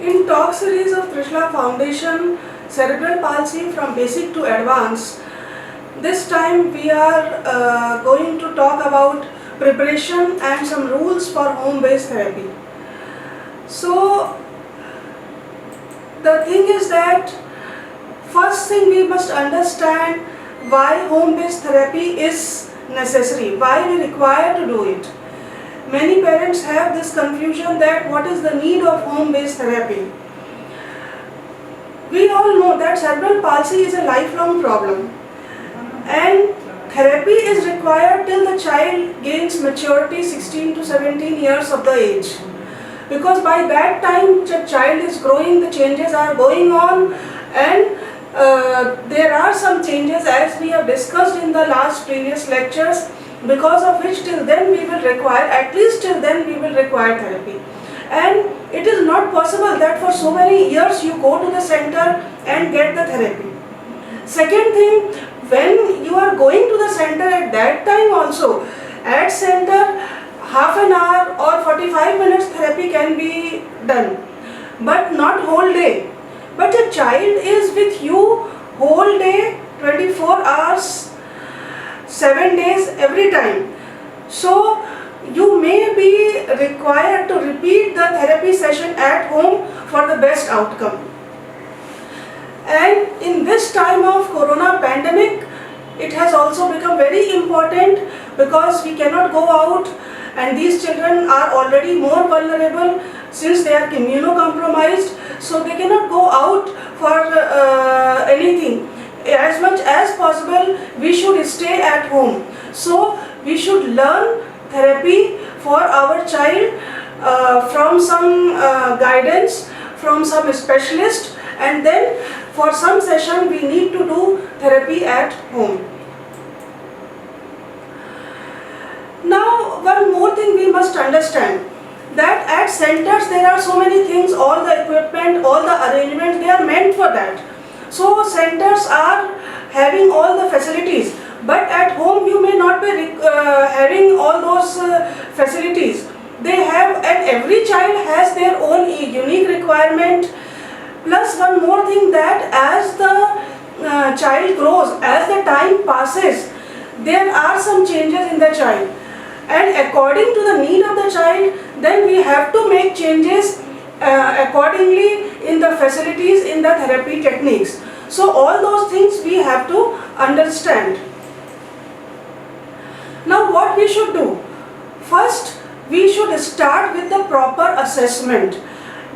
In talk series of Trishula Foundation, Cerebral Palsy from Basic to Advanced, this time we are going to talk about preparation and some rules for home-based therapy. So, the thing is that first thing we must understand why home-based therapy is necessary, why we require to do it. Many parents have this confusion that what is the need of home-based therapy. We all know that cerebral palsy is a lifelong problem and therapy is required till the child gains maturity 16 to 17 years of the age. Because by that time the child is growing, the changes are going on, and there are some changes as we have discussed in the last previous lectures, because of which till then we will require, at least till then we will require therapy. And it is not possible that for so many years you go to the center and get the therapy. Second thing, when you are going to the center at that time also, at center half an hour or 45 minutes therapy can be done, but not whole day. But a child is with you whole day, 24 hours, 7 days every time. So you may be required to repeat the therapy session at home for the best outcome. And in this time of corona pandemic, it has also become very important because we cannot go out, and these children are already more vulnerable since they are immunocompromised, so they cannot go out for anything. As much as possible, we should stay at home. So we should learn therapy for our child from some guidance, from some specialist, and then for some session we need to do therapy at home. Now, one more thing we must understand, that at centers there are so many things, all the equipment, all the arrangements, they are meant for that. So centers are having all the facilities, but at home you may not be having all those facilities. They have, and every child has their own unique requirement. Plus one more thing, that as the child grows, as the time passes, there are some changes in the child. And according to the need of the child, then we have to make changes accordingly in the facilities, in the therapy techniques. So all those things we have to understand. Now what we should do? First, we should start with the proper assessment.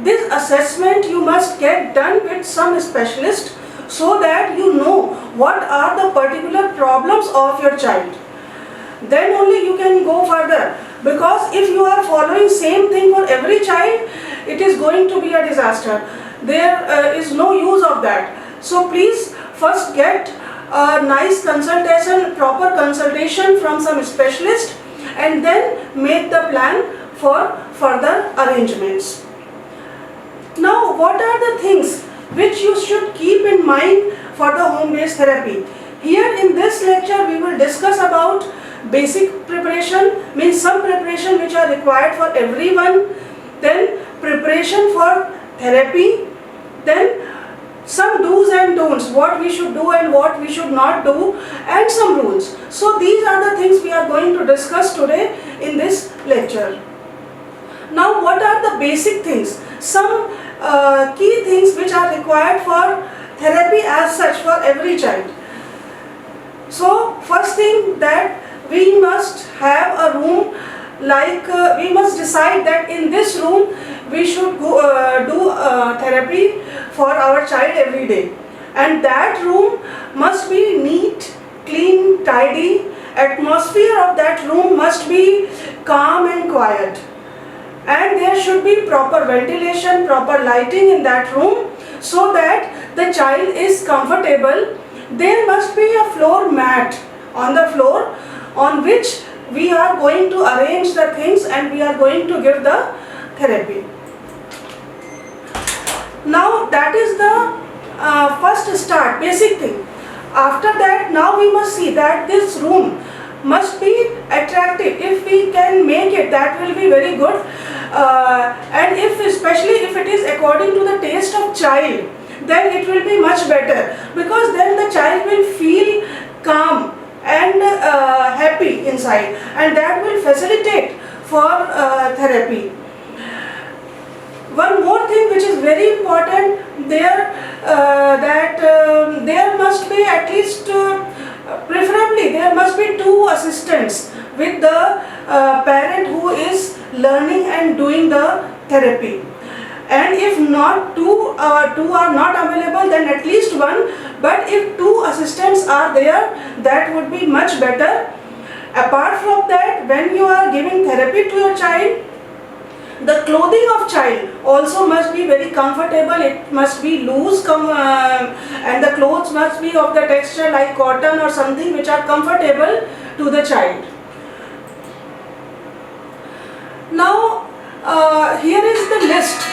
This assessment you must get done with some specialist so that you know what are the particular problems of your child. Then only you can go further, because if you are following same thing for every child, it is going to be a disaster. There is no use of that. So please first get a nice consultation, proper consultation from some specialist, and then make the plan for further arrangements. Now, what are the things which you should keep in mind for the home-based therapy? Here in this lecture we will discuss about basic preparation, means some preparation which are required for everyone, then preparation for therapy, then some do's and don'ts, what we should do and what we should not do, and some rules. So these are the things we are going to discuss today in this lecture. Now what are the basic things? Some key things which are required for therapy as such for every child. So first thing, that we must have a room, like we must decide that in this room we should go, do therapy for our child every day, and that room must be neat, clean, tidy. Atmosphere of that room must be calm and quiet, and there should be proper ventilation, proper lighting in that room so that the child is comfortable. There must be a floor mat on the floor on which we are going to arrange the things and we are going to give the therapy. Now that is the first start, basic thing. After that, now we must see that this room must be attractive. If we can make it, that will be very good. And if, especially if it is according to the taste of child, then it will be much better, because then the child will feel calm and happy inside, and that will facilitate for therapy. One more thing which is very important there, that there must be at least, preferably there must be 2 assistants with the parent who is learning and doing the therapy. And if not two are not available, then at least 1. But if 2 assistants are there, that would be much better. Apart from that, when you are giving therapy to your child, the clothing of child also must be very comfortable. It must be loose, and the clothes must be of the texture like cotton or something which are comfortable to the child. Now, here is the list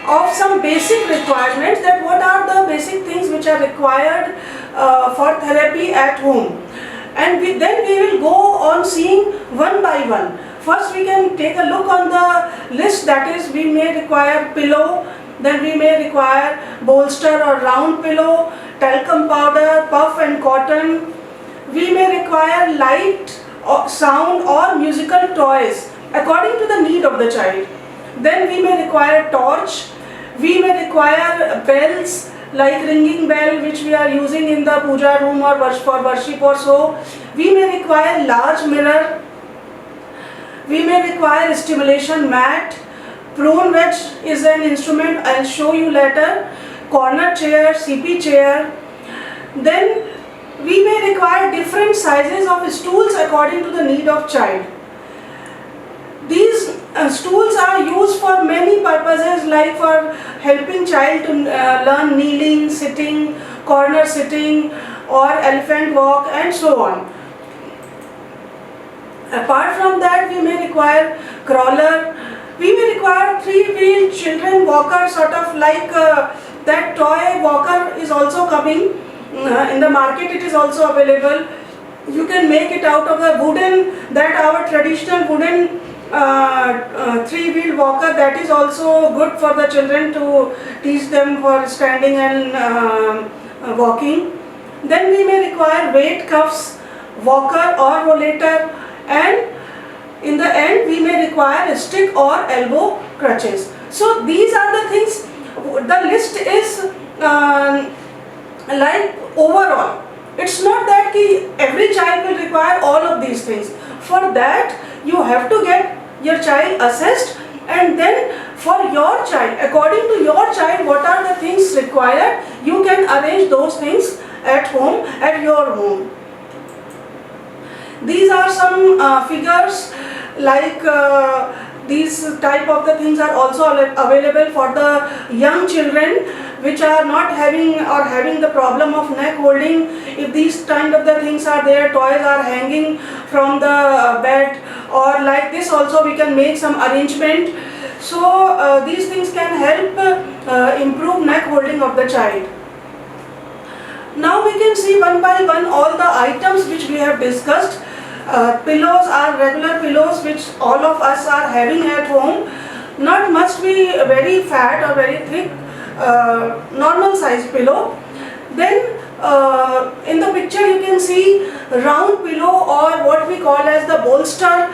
of some basic requirements, that what are the basic things which are required for therapy at home. And then we will go on seeing one by one. First we can take a look on the list, that is, we may require pillow, then we may require bolster or round pillow, talcum powder, puff and cotton. We may require light, or sound or musical toys according to the need of the child. Then we may require torch. We may require bells like ringing bell, which we are using in the puja room or for worship or so. We may require large mirror. We may require stimulation mat. Prone wedge is an instrument, I will show you later. Corner chair, CP chair. Then we may require different sizes of stools according to the need of child. These stools are used for many purposes, like for helping child to learn kneeling, sitting, corner sitting or elephant walk and so on. Apart from that, we may require crawler. We may require 3-wheeled children walker, sort of like that toy walker is also coming. In the market it is also available. You can make it out of the wooden, that our traditional wooden 3-wheeled walker, that is also good for the children to teach them for standing and walking. Then we may require weight cuffs, walker or rollator, and in the end we may require a stick or elbow crutches. So these are the things. The list is like overall. It's not that every child will require all of these things. For that you have to get your child assessed, and then for your child, according to your child, what are the things required, you can arrange those things at home, at your home. These are some figures, like these type of the things are also available for the young children which are not having or having the problem of neck holding. If these kind of the things are there, toys are hanging from the bed, or like this also we can make some arrangement. So these things can help improve neck holding of the child. Now we can see one by one all the items which we have discussed. Pillows are regular pillows which all of us are having at home. Not must be very fat or very thick, normal size pillow. Then in the picture you can see round pillow, or what we call as the bolster.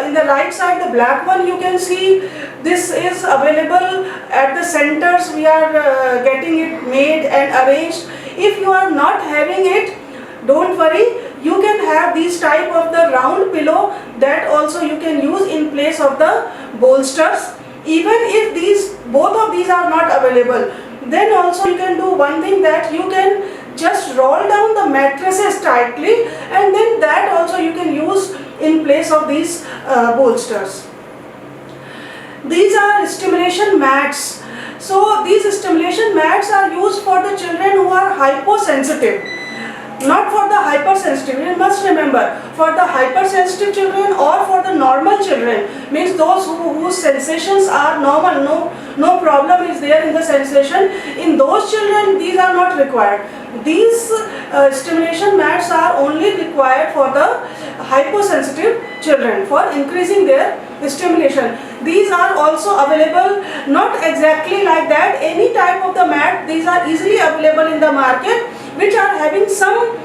In the right side, the black one, you can see this is available at the centers. We are getting it made and arranged. If you are not having it, don't worry, you can have these type of the round pillow that also you can use in place of the bolsters. Even if both of these are not available, then also you can do one thing, that you can just roll down the mattresses tightly, and then that also you can use in place of these bolsters. These are stimulation mats. So these stimulation mats are used for the children who are hyposensitive, not for the hypersensitive. You must remember, for the hypersensitive children or for the normal children, children, means those whose sensations are normal, no problem is there in the sensation, in those children these are not required. These stimulation mats are only required for the hyposensitive children for increasing their stimulation. These are also available, not exactly like that, any type of the mat, these are easily available in the market, which are having some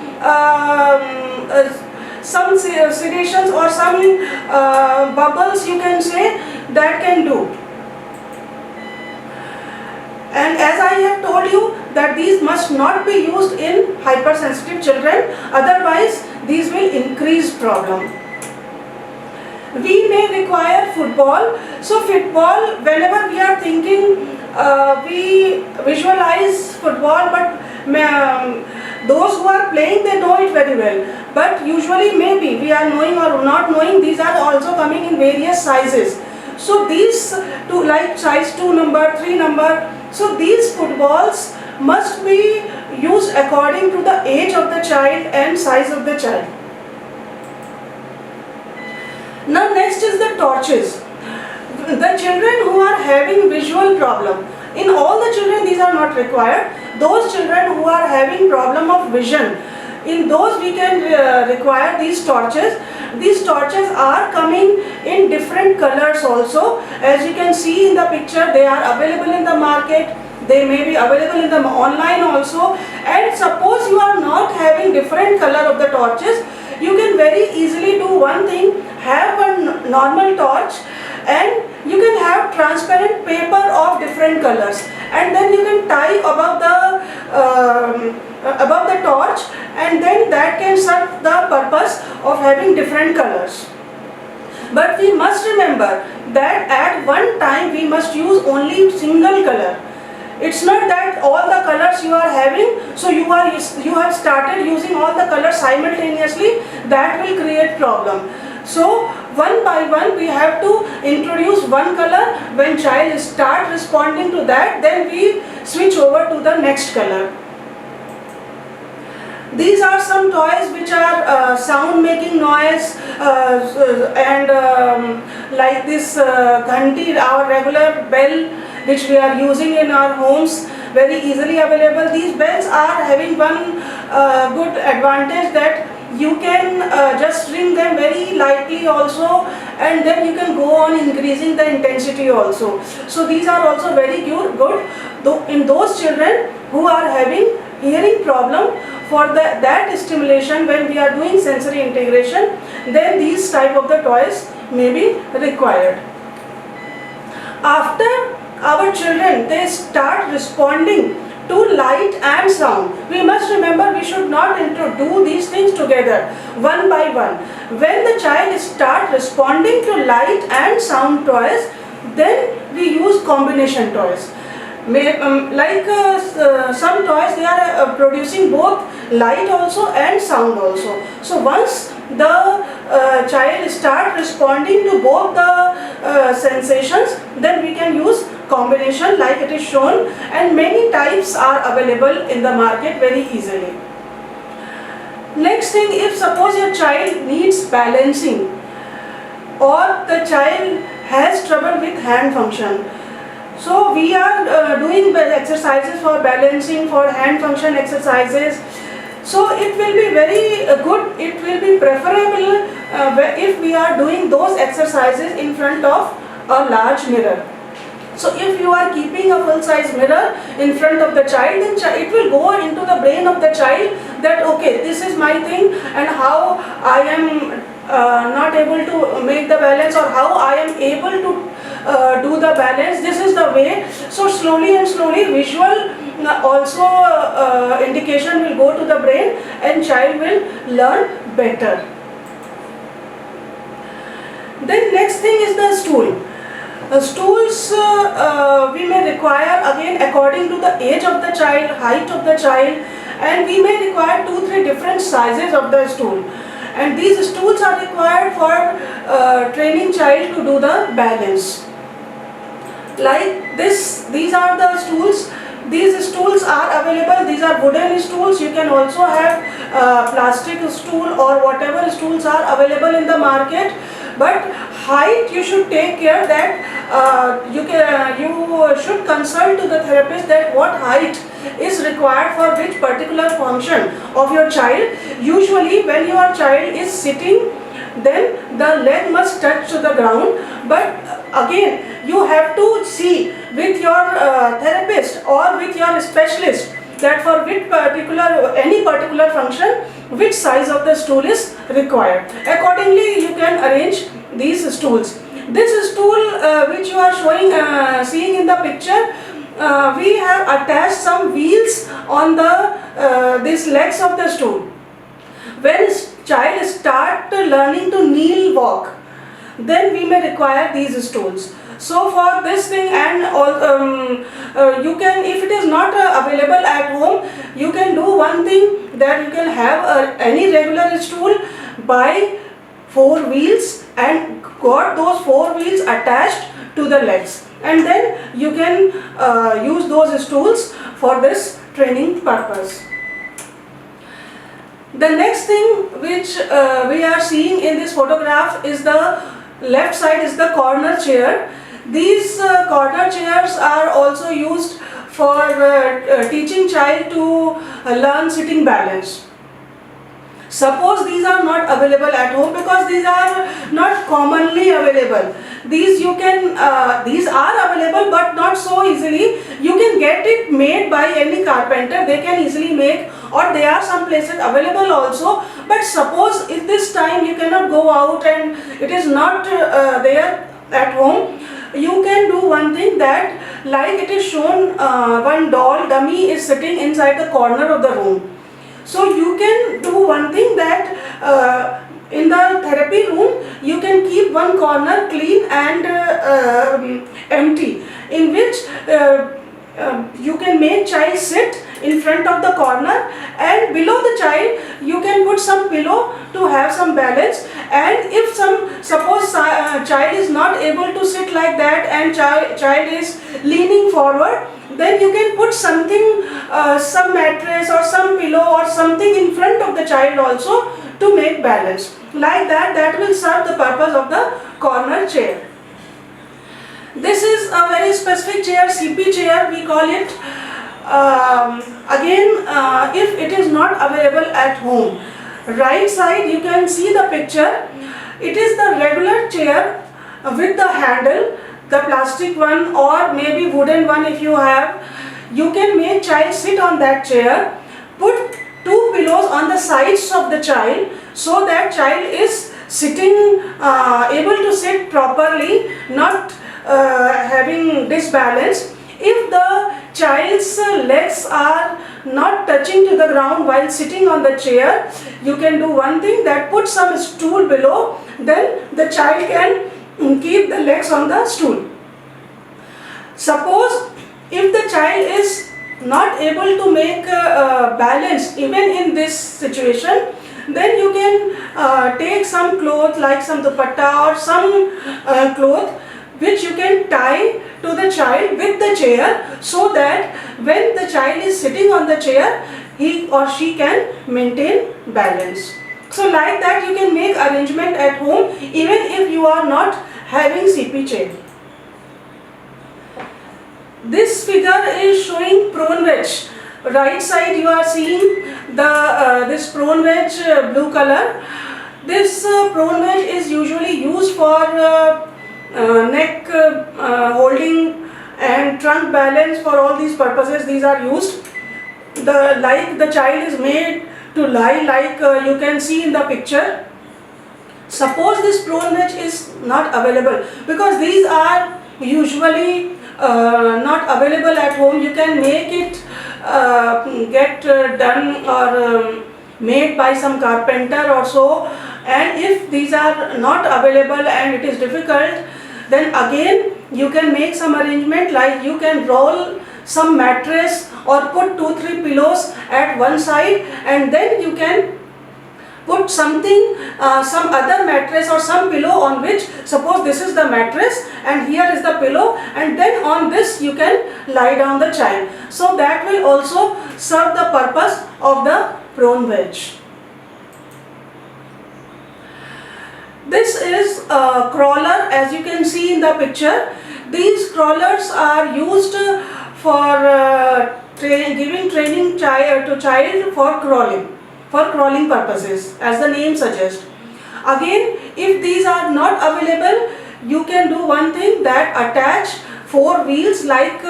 sedations or some bubbles, you can say, that can do. And as I have told you that these must not be used in hypersensitive children, otherwise these will increase problem. We may require football. So football, whenever we are thinking, we visualize football, but those who are playing, they know it very well. But usually maybe we are knowing or not knowing, these are also coming in various sizes. So these two, like size 2 number, 3 number, so these footballs must be used according to the age of the child and size of the child. Now next is the torches. The children who are having visual problem, in all the children these are not required. Those children who are having problem of vision, in those we can require these torches. These torches are coming in different colors also. As you can see in the picture, they are available in the market. They may be available in the online also. And suppose you are not having different color of the torches, you can very easily do one thing. Have a normal torch and you can have transparent paper of different colors, and then you can tie above the torch, and then that can serve the purpose of having different colors. But we must remember that at one time we must use only single color. It's not that all the colors you are having, so you have started using all the colors simultaneously, that will create problem. So one by one we have to introduce one color. When child start responding to that, then we switch over to the next color. These are some toys which are sound making noise, and like this ghanti, our regular bell which we are using in our homes, very easily available. These bells are having one good advantage, that you can just ring them very lightly also, and then you can go on increasing the intensity also. So these are also very good. Though in those children who are having hearing problem, for that stimulation, when we are doing sensory integration, then these type of the toys may be required. After our children, they start responding to light and sound, we must remember we should not do these things together, one by one. When the child start responding to light and sound toys, then we use combination toys. Some toys, they are producing both light also and sound also. So once the child start responding to both the sensations, then we can use combination like it is shown, and many types are available in the market very easily. Next thing, if suppose your child needs balancing, or the child has trouble with hand function, so we are doing exercises for balancing, for hand function exercises. So it will be very good, it will be preferable if we are doing those exercises in front of a large mirror. So if you are keeping a full size mirror in front of the child, then it will go into the brain of the child that okay, this is my thing, and how I am not able to make the balance, or how I am able to do the balance, this is the way. So slowly and slowly visual also indication will go to the brain, and child will learn better. Then next thing is the stool. Stools we may require again according to the age of the child, height of the child, and we may require 2-3 different sizes of the stool. And these stools are required for training child to do the balance. Like this, these are the stools. These stools are available. These are wooden stools. You can also have plastic stool or whatever stools are available in the market. But height, you should take care that you should consult to the therapist that what height is required for which particular function of your child. Usually when your child is sitting, then the leg must touch to the ground, but again you have to see with your therapist or with your specialist that for which particular, any particular function, which size of the stool is required. Accordingly you can arrange these stools. This stool which you are seeing in the picture, we have attached some wheels on the these legs of the stool. When child start learning to kneel walk, then we may require these stools. So for this thing, and all, you can, if it is not available at home, you can do one thing, that you can have any regular stool, buy 4 wheels and got those 4 wheels attached to the legs, and then you can use those stools for this training purpose. The next thing which we are seeing in this photograph is the left side is the corner chair. These corner chairs are also used for teaching child to learn sitting balance. Suppose these are not available at home, because these are not commonly available. These you can, these are available but not so easily. You can get it made by any carpenter. They can easily make, or there are some places available also. But suppose if this time you cannot go out and it is not there at home, you can do one thing, that like it is shown, one doll dummy is sitting inside the corner of the room. So you can do one thing, that in the therapy room you can keep one corner clean and empty, in which you can make child sit in front of the corner, and below the child you can put some pillow to have some balance. And if suppose child is not able to sit like that and child is leaning forward, then you can put something, some mattress or some pillow or something in front of the child also to make balance. Like that, that will serve the purpose of the corner chair. This is a very specific chair, CP chair we call it. If it is not available at home, right side you can see the picture. It is the regular chair with the handle, the plastic one or maybe wooden one if you have. You can make child sit on that chair, put 2 pillows on the sides of the child, so that child is sitting, able to sit properly, not having disbalance. If the child's legs are not touching to the ground while sitting on the chair, you can do one thing, that put some stool below, then the child can keep the legs on the stool. Suppose if the child is not able to make balance even in this situation, then you can take some cloth like some dupatta or some cloth which you can tie to the child with the chair, so that when the child is sitting on the chair, he or she can maintain balance. So like that you can make arrangement at home even if you are not having CP chair. This figure is showing prone wedge. Right side you are seeing the this prone wedge blue color. This prone wedge is usually used for neck holding and trunk balance. For all these purposes these are used. The child is made to lie like you can see in the picture. Suppose this prone wedge is not available, because these are usually not available at home, you can make it get done or made by some carpenter or so. And if these are not available and it is difficult, then again you can make some arrangement, like you can roll some mattress or put 2-3 pillows at one side, and then you can put something, some other mattress or some pillow on which, suppose this is the mattress and here is the pillow, and then on this you can lie down the child. So that will also serve the purpose of the prone wedge. This is a crawler, as you can see in the picture. These crawlers are used for giving training to child for crawling purposes, as the name suggests. Again, if these are not available, you can do one thing, that attach four wheels, like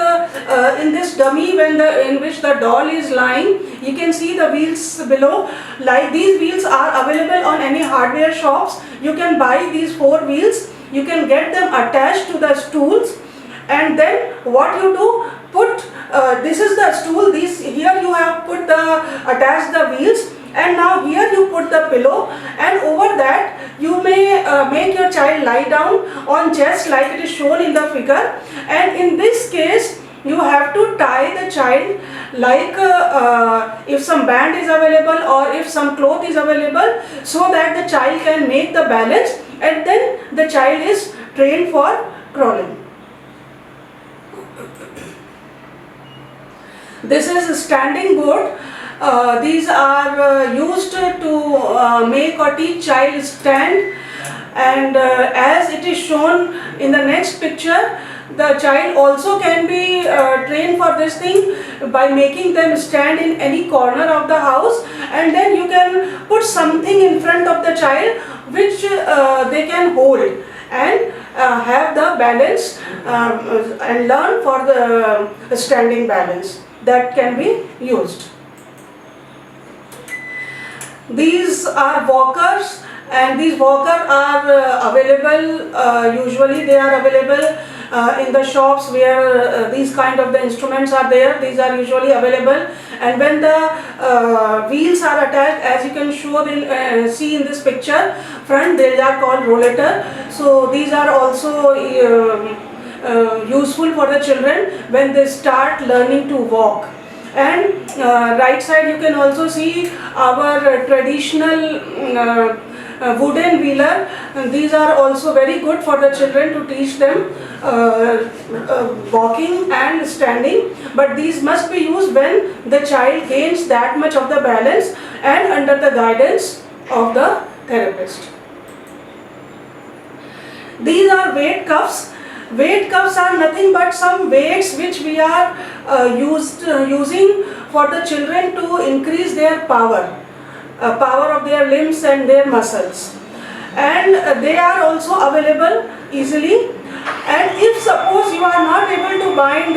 in this dummy in which the doll is lying. You can see the wheels below. Like these wheels are available on any hardware shops. You can buy these four wheels. You can get them attached to the stools, and then what you do, put this is the stool. Here you have attached the wheels, and now here you put the pillow, and over that you may make your child lie down on chest like it is shown in the figure. And in this case you have to tie the child, like if some band is available or if some cloth is available, so that the child can make the balance, and then the child is trained for crawling. This is a standing board. These are used to make or teach child stand, and as it is shown in the next picture, the child also can be trained for this thing by making them stand in any corner of the house, and then you can put something in front of the child which they can hold and have the balance and learn for the standing balance that can be used. These are walkers, and these walkers are available, usually they are available in the shops where these kind of the instruments are there. These are usually available, and when the wheels are attached, as you can see in this picture, front, they are called rollator. So these are also useful for the children when they start learning to walk. And right side you can also see our traditional wooden wheeler. These are also very good for the children to teach them walking and standing, but these must be used when the child gains that much of the balance and under the guidance of the therapist. These are weight cuffs. Weight cuffs are nothing but some weights which we are using for the children to increase their power of their limbs and their muscles, and they are also available easily. And if suppose you are not able to buy and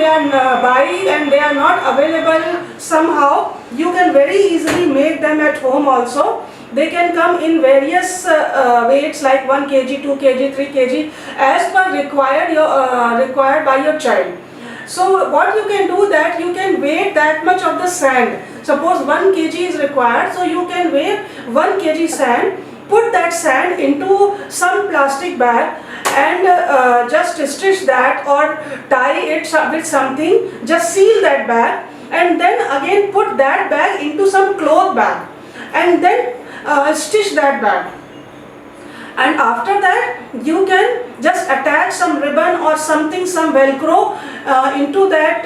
they are not available somehow, you can very easily make them at home also. They can come in various weights like 1 kg, 2 kg, 3 kg as per required by your child. So what you can do, that you can weigh that much of the sand. Suppose 1 kg is required, so you can weigh 1 kg sand, put that sand into some plastic bag and just stitch that or tie it with something, just seal that bag, and then again put that bag into some cloth bag and then stitch that bag. And after that you can just attach some ribbon or something, some velcro into that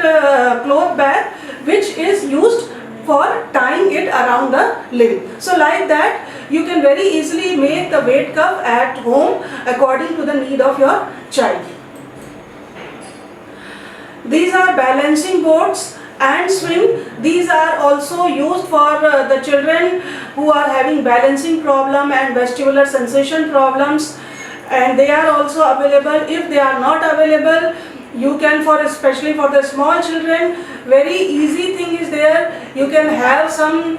cloth bag, which is used for tying it around the limb. So like that you can very easily make the weight cuff at home according to the need of your child. These are balancing boards and swing. These are also used for the children who are having balancing problem and vestibular sensation problems, and they are also available. If they are not available, you can, especially for the small children, very easy thing is there. You can have some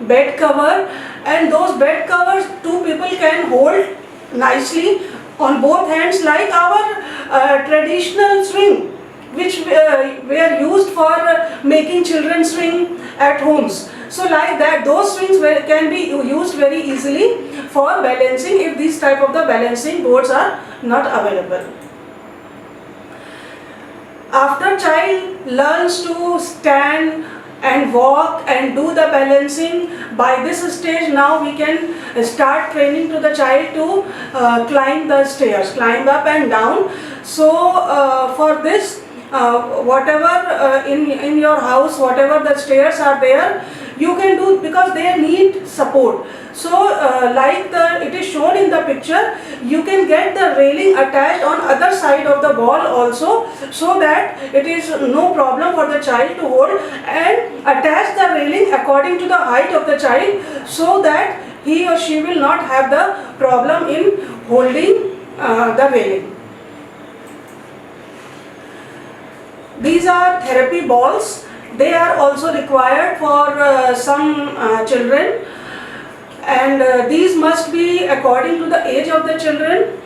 bed cover, and those bed covers two people can hold nicely on both hands, like our traditional swing, which were used for making children swing at homes. So like that, those swings can be used very easily for balancing if these type of the balancing boards are not available. After child learns to stand and walk and do the balancing, by this stage now we can start training to the child to climb the stairs, climb up and down. So for this, whatever in your house, whatever the stairs are there, you can do, because they need support. So like it is shown in the picture, you can get the railing attached on other side of the wall also, so that it is no problem for the child to hold, and attach the railing according to the height of the child, so that he or she will not have the problem in holding the railing. These are therapy balls. They are also required for some children, and these must be according to the age of the children.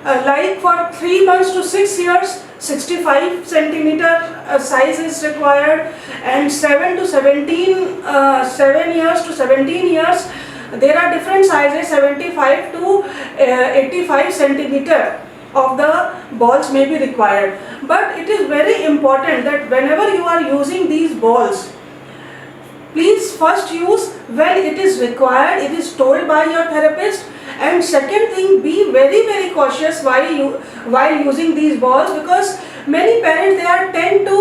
Like for 3 months to 6 years, 65 centimeter size is required, and 7 years to 17 years, there are different sizes, 75 to 85 centimeter of the balls may be required. But it is very important that whenever you are using these balls, please first use when it is required, it is told by your therapist. And second thing, be very cautious while using these balls, because many parents, they are tend to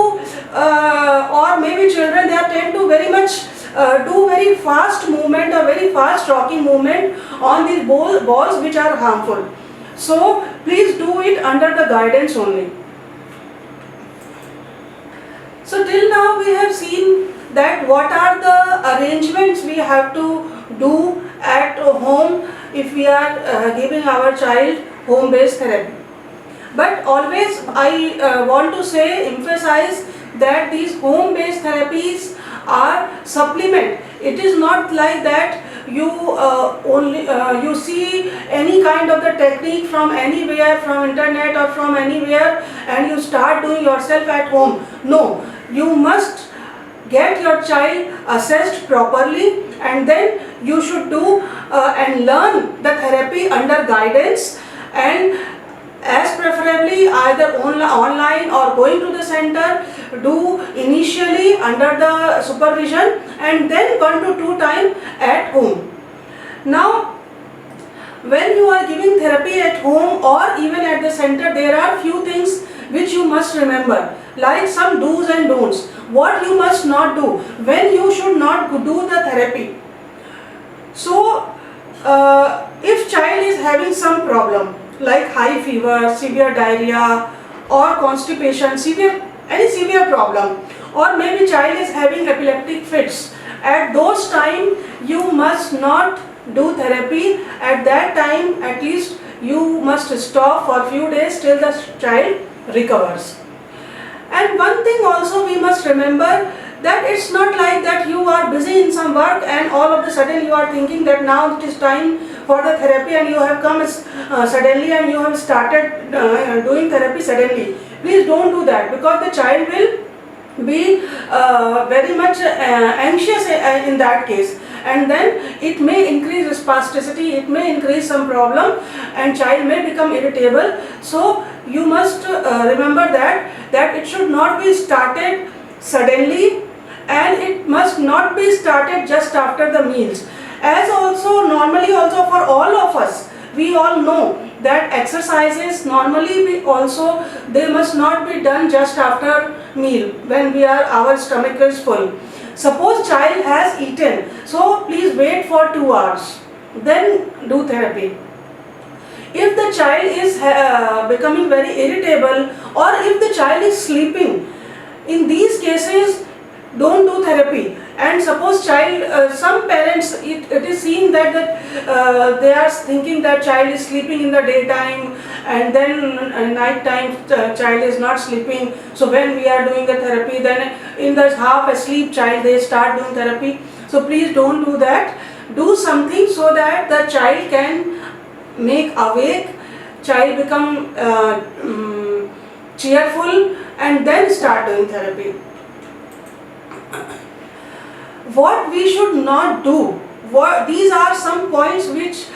or maybe children, they are tend to very much do very fast movement or very fast rocking movement on these balls, which are harmful. So please do it under the guidance only. So till now we have seen that what are the arrangements we have to do at home if we are giving our child home-based therapy. But always I want to emphasize that these home-based therapies are supplement. It is not like that you you see any kind of the technique from anywhere, from internet or from anywhere, and you start doing yourself at home. No, you must get your child assessed properly, and then you should do and learn the therapy under guidance, and as preferably either online or going to the center, do initially under the supervision, and then 1 to 2 times at home. Now, when you are giving therapy at home or even at the center, there are few things which you must remember, like some do's and don'ts. What you must not do, when you should not do the therapy. So, if child is having some problem like high fever, severe diarrhea or constipation, any severe problem, or maybe child is having epileptic fits, at those time you must not do therapy. At that time, at least you must stop for few days till the child recovers. And one thing also we must remember, that it's not like that you are busy in some work and all of a sudden you are thinking that now it is time for the therapy, and you have come suddenly and you have started doing therapy suddenly. Please don't do that, because the child will be very much anxious in that case, and then it may increase spasticity, it may increase some problem, and child may become irritable. So you must remember that it should not be started suddenly, and it must not be started just after the meals. As also normally also for all of us, we all know that exercises normally they must not be done just after meal, when our stomach is full. Suppose child has eaten, so please wait for 2 hours, then do therapy. If the child is becoming very irritable, or if the child is sleeping, in these cases don't do therapy. And suppose child, some parents, it is seen that they are thinking that child is sleeping in the daytime, and then night time child is not sleeping. So when we are doing the therapy, then in the half asleep child they start doing therapy. So please don't do that. Do something so that the child can make awake, child become cheerful, and then start doing therapy. What we should not do, these are some points which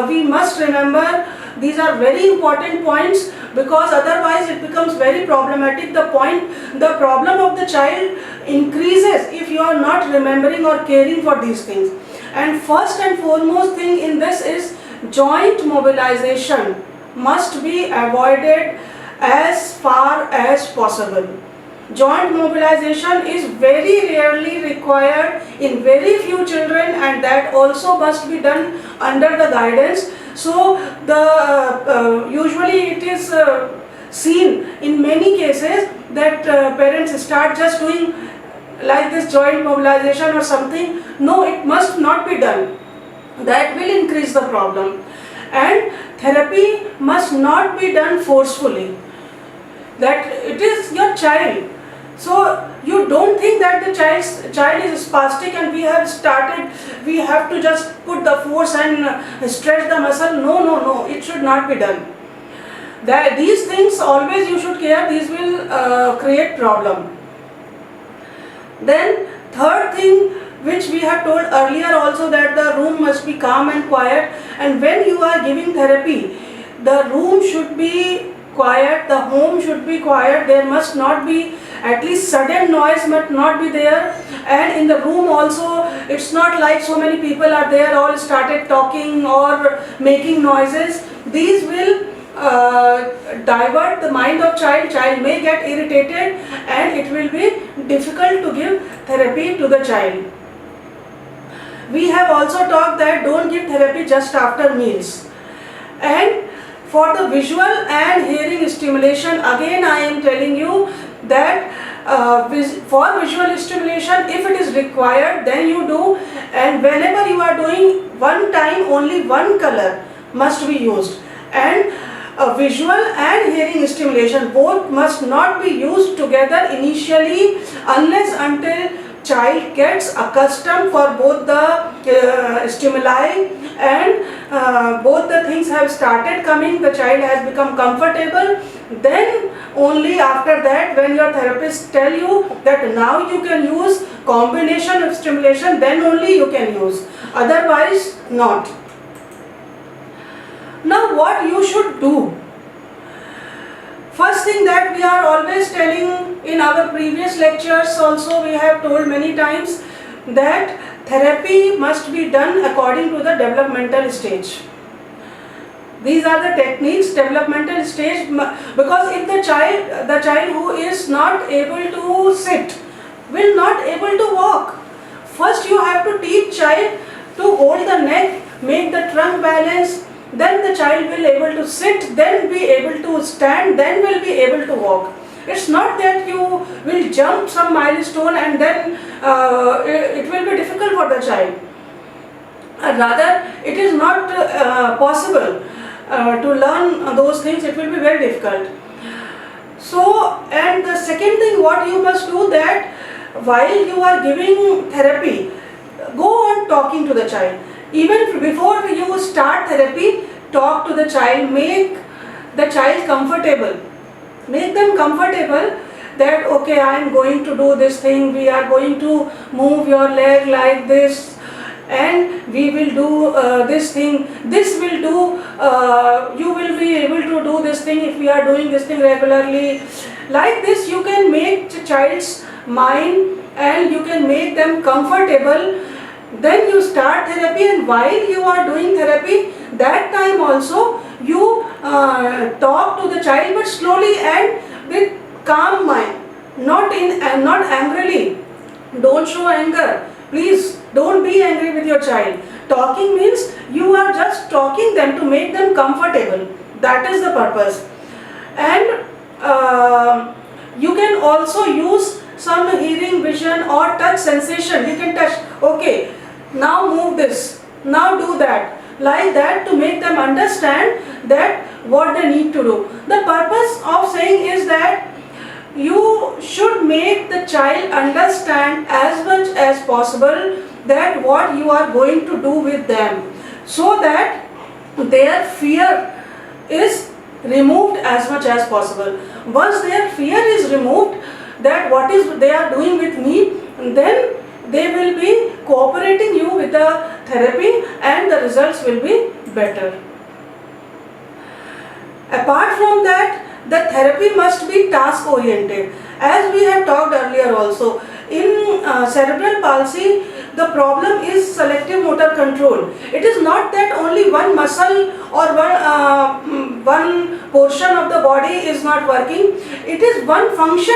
we must remember. These are very important points, because otherwise it becomes very problematic. The problem of the child increases if you are not remembering or caring for these things. And first and foremost thing in this is joint mobilization must be avoided as far as possible. joint mobilization is very rarely required in very few children, and that also must be done under the guidance. So usually it is seen in many cases that parents start just doing like this joint mobilization or something. No, it must not be done. That will increase the problem. And therapy must not be done forcefully. That it is your child. So you don't think that the child is spastic and we have to just put the force and stretch the muscle. No, it should not be done. These things always you should care, these will create problem. Then third thing which we have told earlier also, that the room must be calm and quiet, and when you are giving therapy, the room should be quiet, the home should be quiet, there must not be, at least sudden noise must not be there. And in the room also, it's not like so many people are there all started talking or making noises. These will divert the mind of child may get irritated, and it will be difficult to give therapy to the child. We have also talked that don't give therapy just after meals. And for the visual and hearing stimulation, again I am telling you that for visual stimulation, if it is required, then you do, and whenever you are doing, one time only one color must be used. And visual and hearing stimulation both must not be used together initially, unless until child gets accustomed for both the stimuli, and both the things have started coming, the child has become comfortable. Then only after that, when your therapist tell you that now you can use combination of stimulation, then only you can use, otherwise not. Now what you should do? First thing that we are always telling in our previous lectures also, we have told many times that therapy must be done according to the developmental stage. These are the techniques, developmental stage, because if the child who is not able to sit will not able to walk. First you have to teach child to hold the neck, make the trunk balance, then the child will able to sit, then be able to stand, then will be able to walk. It's not that you will jump some milestone and then it will be difficult for the child. Rather, it is not possible to learn those things, it will be very difficult. So, and the second thing what you must do, that while you are giving therapy, go on talking to the child. Even before you start therapy, talk to the child, make the child comfortable. Make them comfortable that okay, I am going to do this thing, we are going to move your leg like this, and we will do this thing, this will do, you will be able to do this thing if we are doing this thing regularly. Like this you can make the child's mind and you can make them comfortable. Then you start therapy, and while you are doing therapy, that time also you talk to the child, but slowly and with calm mind, not angrily. Don't show anger. Please don't be angry with your child. Talking means you are just talking them to make them comfortable. That is the purpose. And you can also use some hearing, vision or touch sensation. You can touch, okay, now move this, now do that, like that, to make them understand that what they need to do. The purpose of saying is that you should make the child understand as much as possible that what you are going to do with them, so that their fear is removed as much as possible. Once their fear is removed, that what is they are doing with me, then they will be cooperating you with the therapy and the results will be better. Apart from that, the therapy must be task oriented. As we have talked earlier also, in cerebral palsy, the problem is selective motor control. It is not that only one muscle or one one portion of the body is not working. It is one function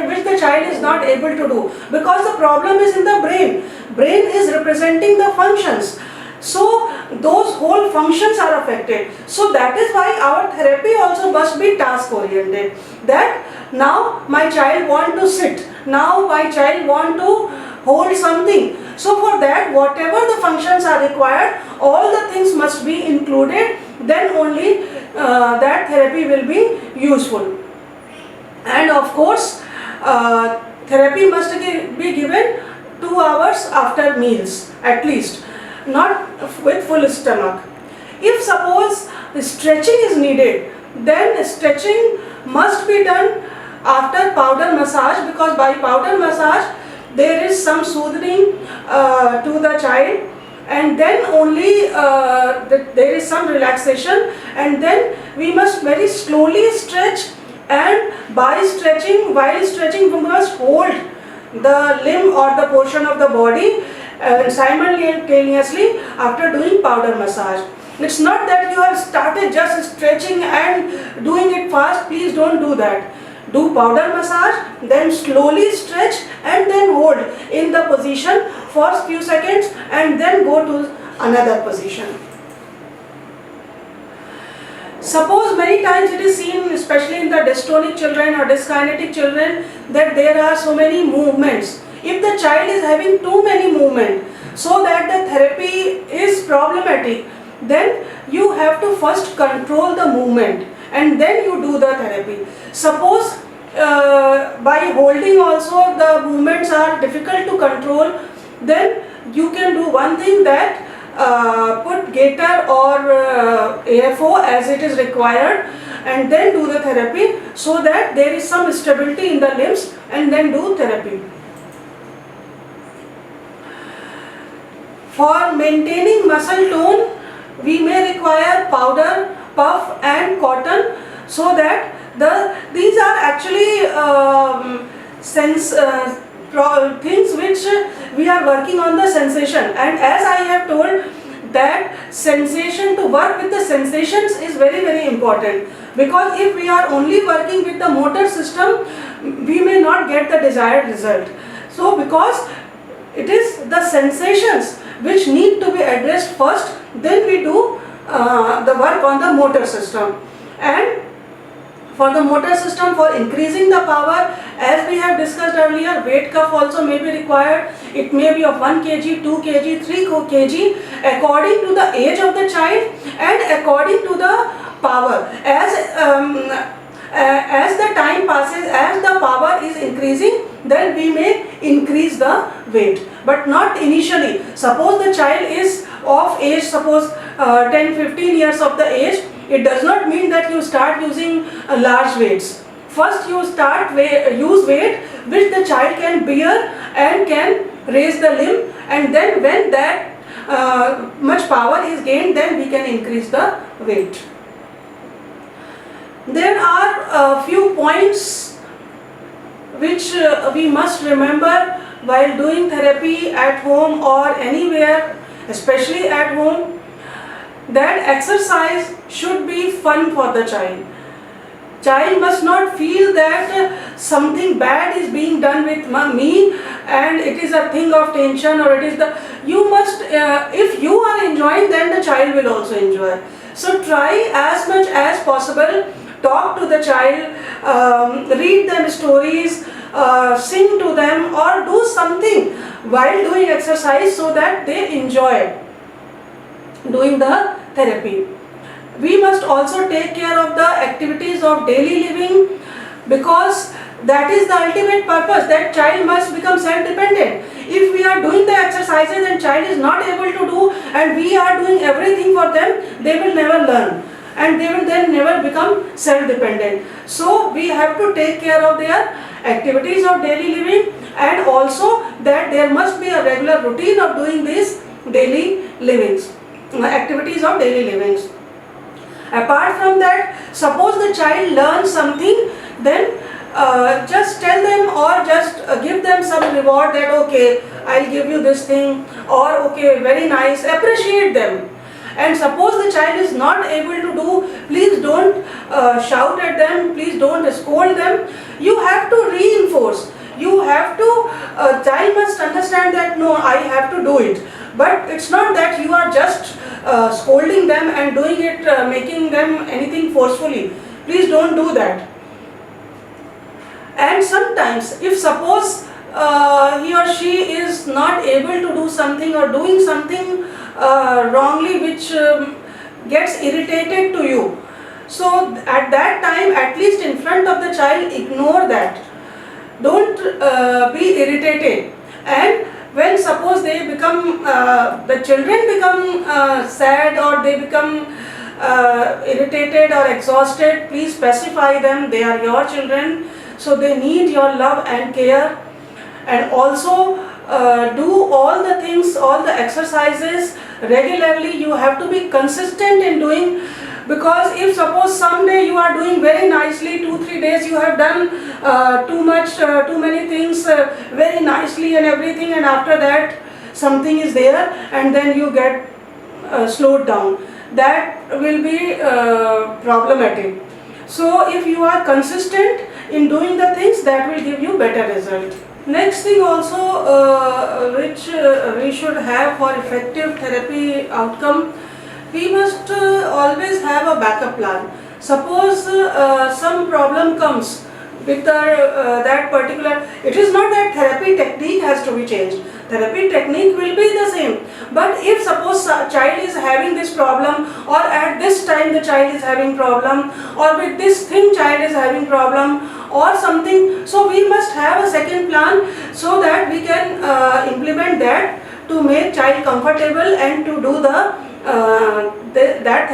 which the child is not able to do, because the problem is in the brain. Brain is representing the functions. So those whole functions are affected. So that is why our therapy also must be task oriented. That now my child want to sit, now my child want to hold something. So for that, whatever the functions are required, all the things must be included, then only that therapy will be useful. And of course, therapy must be given 2 hours after meals at least, not with full stomach. If suppose stretching is needed, then stretching must be done after powder massage, because by powder massage there is some soothing to the child, and then only there is some relaxation, and then we must very slowly stretch, and by stretching, while stretching we must hold the limb or the portion of the body simultaneously after doing powder massage. It's not that you have started just stretching and doing it fast. Please don't do that. Do powder massage, then slowly stretch and then hold in the position for few seconds and then go to another position. Suppose many times it is seen, especially in the dystonic children or dyskinetic children, that there are so many movements. If the child is having too many movements, so that the therapy is problematic, then you have to first control the movement and then you do the therapy. Suppose by holding also the movements are difficult to control, then you can do one thing, that put gaiter or AFO as it is required, and then do the therapy, so that there is some stability in the limbs, and then do therapy. For maintaining muscle tone, we may require powder, puff and cotton, so that these are actually things which we are working on the sensation. And as I have told, that sensation, to work with the sensations is very, very important, because if we are only working with the motor system, we may not get the desired result. So because it is the sensations which need to be addressed first, then we do the work on the motor system. And for the motor system, for increasing the power, as we have discussed earlier, weight cuff also may be required. It may be of 1 kg, 2 kg, 3 kg, according to the age of the child and according to the power. As the time passes, as the power is increasing, then we may increase the weight, but not initially. Suppose the child is of age, suppose 10-15 years of the age, it does not mean that you start using large weights. First you start use weight which the child can bear and can raise the limb, and then when that much power is gained, then we can increase the weight. There are a few points which we must remember while doing therapy at home or anywhere, especially at home, that exercise should be fun for the child. Child must not feel that something bad is being done with me and it is a thing of tension, or it is the, you must, if you are enjoying, then the child will also enjoy. So try as much as possible, talk to the child, read them stories, sing to them, or do something while doing exercise so that they enjoy doing the therapy. We must also take care of the activities of daily living, because that is the ultimate purpose, that child must become self-dependent. If we are doing the exercises and child is not able to do, and we are doing everything for them, they will never learn and they will then never become self-dependent. So we have to take care of their activities of daily living, and also that there must be a regular routine of doing these daily livings, activities of daily livings. Apart from that, suppose the child learns something, then just tell them or just give them some reward, that okay, I'll give you this thing, or okay, very nice, appreciate them. And suppose the child is not able to do, please don't shout at them, please don't scold them. You have to reinforce. You have to, child must understand that no, I have to do it. But it's not that you are just scolding them and doing it, making them anything forcefully. Please don't do that. And sometimes, if suppose he or she is not able to do something or doing something wrongly which gets irritated to you, so at that time, at least in front of the child, ignore that. Don't be irritated. And when suppose they become, the children become sad or they become irritated or exhausted, please pacify them. They are your children, so they need your love and care. And also do all the things, all the exercises regularly. You have to be consistent in doing, because if suppose someday you are doing very nicely, 2-3 days you have done too many things very nicely and everything, and after that something is there and then you get slowed down, that will be problematic. So if you are consistent in doing the things, that will give you better result. Next thing also which we should have for effective therapy outcome, we must always have a backup plan. Suppose some problem comes with that particular, it is not that therapy technique has to be changed. Therapy technique will be the same. But if suppose child is having this problem, or at this time the child is having problem, or with this thing child is having problem or something, so we must have a second plan so that we can implement that to make child comfortable and to do that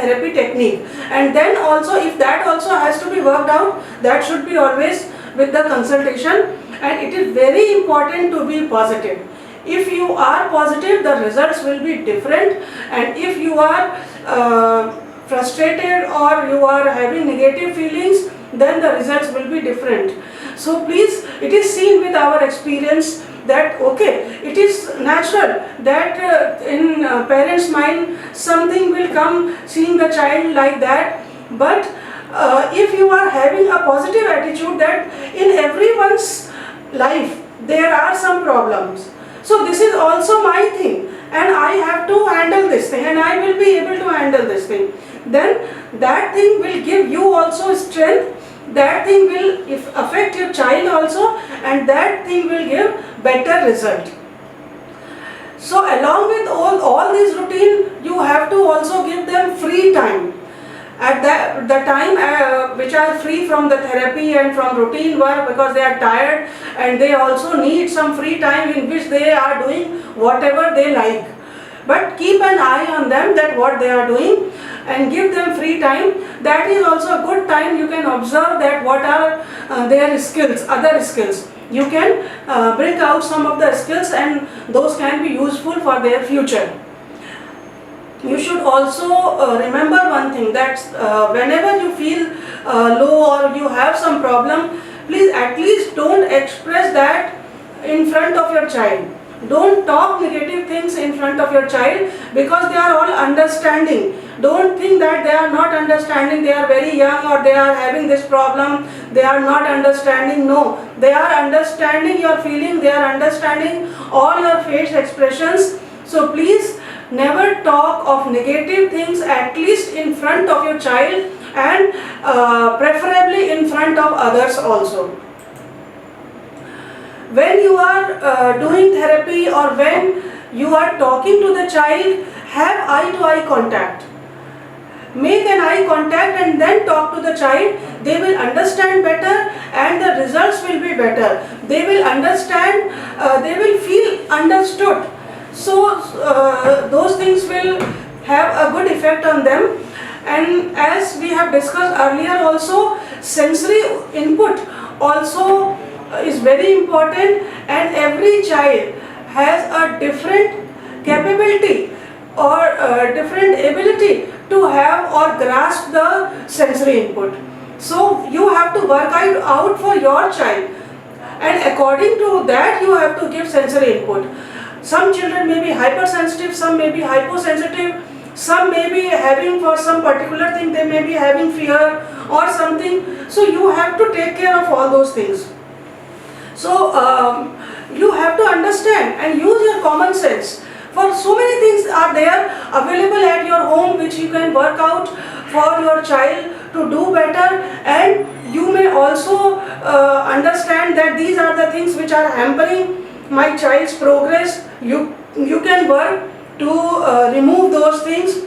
therapy technique. And then also, if that also has to be worked out, that should be always with the consultation. And it is very important to be positive. If you are positive, the results will be different, and if you are frustrated or you are having negative feelings, then the results will be different. So please, it is seen with our experience that okay, it is natural that in parents' mind something will come seeing the child like that, but if you are having a positive attitude that in everyone's life there are some problems, so this is also my thing and I have to handle this thing and I will be able to handle this thing, then that thing will give you also strength. That thing will affect your child also, and that thing will give better result. So along with all these routine, you have to also give them free time. At the time which are free from the therapy and from routine work, because they are tired and they also need some free time in which they are doing whatever they like. But keep an eye on them, that what they are doing, and give them free time. That is also a good time. You can observe that what are their skills, other skills. You can bring out some of the skills, and those can be useful for their future. You should also remember one thing, that whenever you feel low or you have some problem, please at least don't express that in front of your child. Don't talk negative things in front of your child, because they are all understanding. Don't think that they are not understanding, they are very young or they are having this problem, they are not understanding. No, they are understanding your feeling, they are understanding all your face expressions. So please never talk of negative things, at least in front of your child, and preferably in front of others also. When you are doing therapy or when you are talking to the child, have eye-to-eye contact. Make an eye contact and then talk to the child. They will understand better and the results will be better. They will understand, they will feel understood. So those things will have a good effect on them. And as we have discussed earlier also, sensory input also is very important, and every child has a different capability or different ability to have or grasp the sensory input. So you have to work out for your child, and according to that you have to give sensory input. Some children may be hypersensitive, some may be hyposensitive, some may be having for some particular thing, they may be having fear or something. So you have to take care of all those things. So you have to understand and use your common sense. For so many things are there available at your home which you can work out for your child to do better, and you may also understand that these are the things which are hampering my child's progress. You can work to remove those things.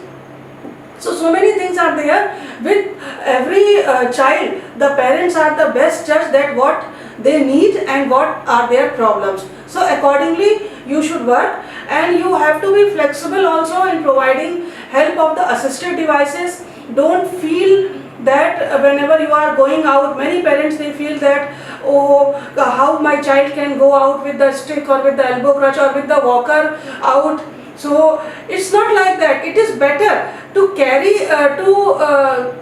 So many things are there. With every child, the parents are the best judge that what they need and what are their problems. So accordingly you should work, and you have to be flexible also in providing help of the assistive devices. Don't feel that whenever you are going out, many parents they feel that, oh, how my child can go out with the stick or with the elbow crutch or with the walker out. So it's not like that. It is better to carry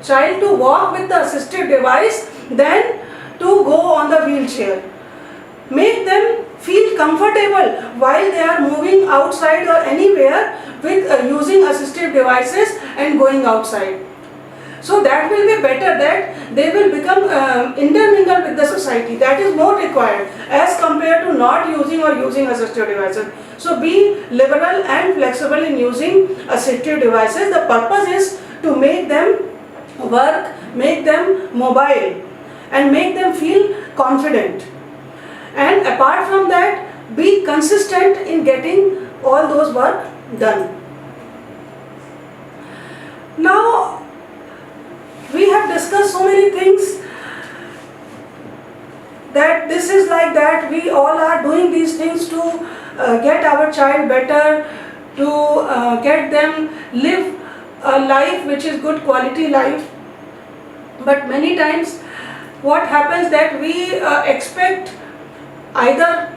child to walk with the assistive device than to go on the wheelchair. Make them feel comfortable while they are moving outside or anywhere with using assistive devices and going outside. So that will be better, that they will become intermingled with the society. That is more required as compared to not using or using assistive devices. So be liberal and flexible in using assistive devices. The purpose is to make them work, make them mobile, and make them feel confident. And apart from that, be consistent in getting all those work done. Now, we have discussed so many things, that this is like that, we all are doing these things to get our child better, to get them live a life which is good quality life. But many times what happens that we expect either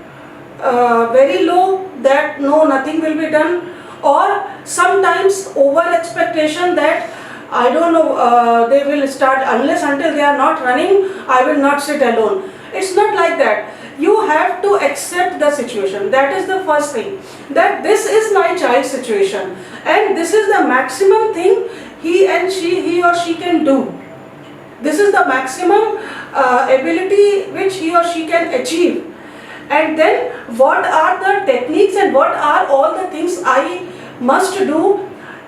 very low, that no, nothing will be done, or sometimes over expectation that I don't know, they will start, unless until they are not running, I will not sit alone. It's not like that. You have to accept the situation. That is the first thing. That this is my child's situation, and this is the maximum thing he or she can do. This is the maximum ability which he or she can achieve. And then what are the techniques and what are all the things I must do,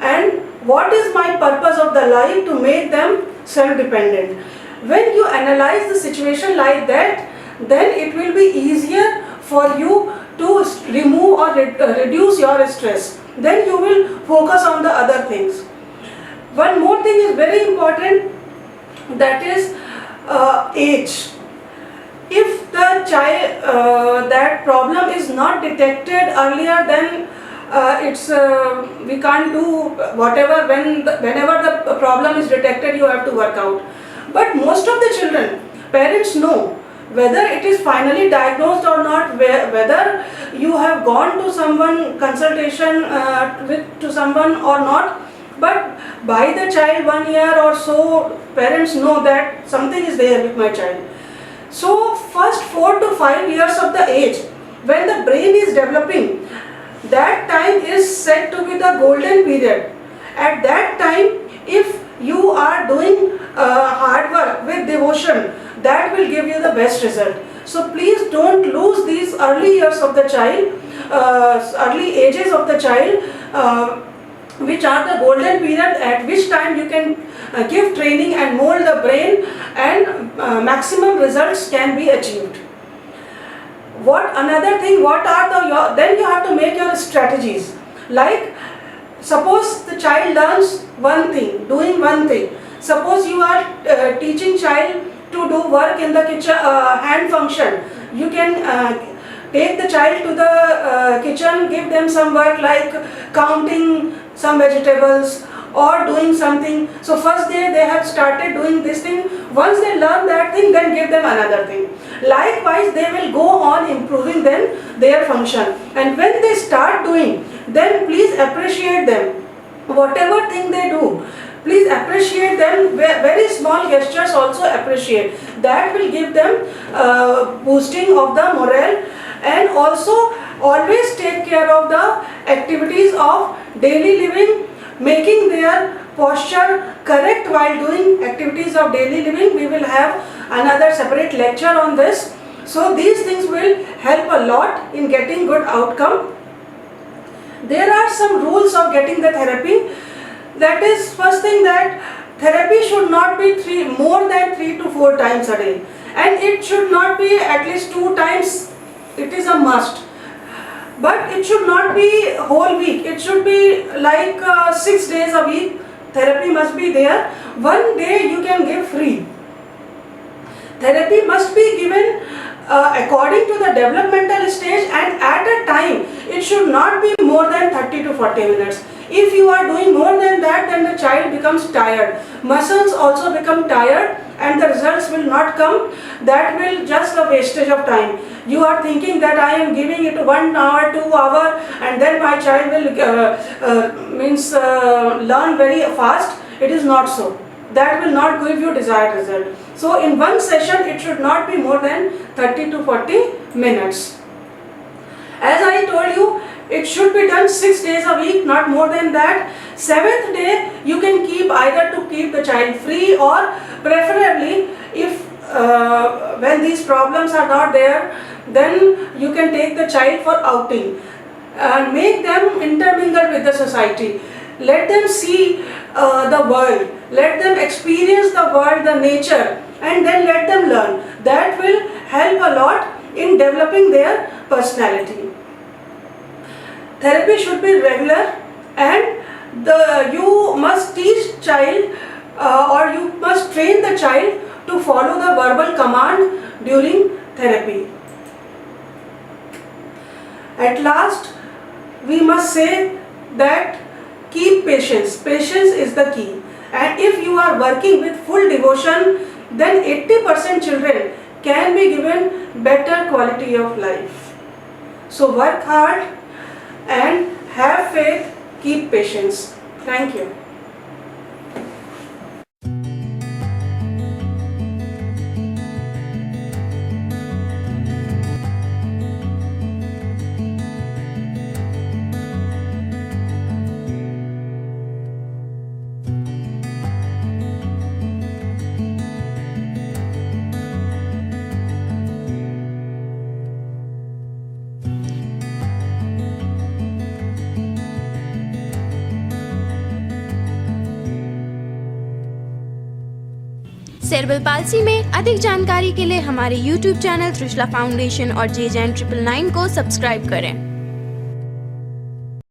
and what is my purpose of the life to make them self-dependent. When you analyze the situation like that, then it will be easier for you to remove or reduce your stress. Then you will focus on the other things. One more thing is very important, that is age. If the child, that problem is not detected earlier, then we can't do whatever. Whenever the problem is detected, you have to work out. But most of the children, parents know whether it is finally diagnosed or not, whether you have gone to someone consultation to someone or not. But by the child 1 year or so, parents know that something is there with my child. So first 4 to 5 years of the age, when the brain is developing, that time is said to be the golden period. At that time, if you are doing hard work with devotion, that will give you the best result. So please don't lose these early years of the child, early ages of the child, which are the golden period at which time you can give training and mold the brain, and maximum results can be achieved. Another thing, then you have to make your strategies. Like, suppose the child learns one thing, doing one thing. Suppose you are teaching child to do work in the kitchen, hand function. You can take the child to the kitchen, give them some work like counting some vegetables or doing something. So first day they have started doing this thing. Once they learn that thing, then give them another thing. Likewise, they will go on improving then their function. And when they start doing, then please appreciate them. Whatever thing they do, please appreciate them. Very small gestures also appreciate. That will give them boosting of the morale, and also always take care of the activities of daily living, making their posture correct while doing activities of daily living. We will have another separate lecture on this. So these things will help a lot in getting good outcome. There are some rules of getting the therapy. That is, first thing, that therapy should not be more than 3 to 4 times a day, and it should not be at least 2 times. It is a must. But it should not be whole week. It should be like 6 days a week. Therapy must be there. One day you can give free. Therapy must be given according to the developmental stage, and at a time it should not be more than 30 to 40 minutes. If you are doing more than that, then the child becomes tired. Muscles also become tired, and the results will not come. That will just a wastage of time. You are thinking that I am giving it 1 hour, 2 hours, and then my child will learn very fast. It is not so. That will not give you desired result. So in one session it should not be more than 30 to 40 minutes. As I told you, it should be done 6 days a week, not more than that. 7th day you can keep, either to keep the child free, or preferably if when these problems are not there, then you can take the child for outing and make them intermingle with the society. Let them see the world, let them experience the world, the nature, and then let them learn. That will help a lot in developing their personality. Therapy should be regular, and you must teach child or you must train the child to follow the verbal command during therapy. At last, we must say that keep patience. Patience is the key. And if you are working with full devotion, then 80% children can be given better quality of life. So work hard and have faith, keep patience. Thank you. Cerebral palsy में अधिक जानकारी के लिए हमारे YouTube channel Trishala foundation और JJN 999 को subscribe करें।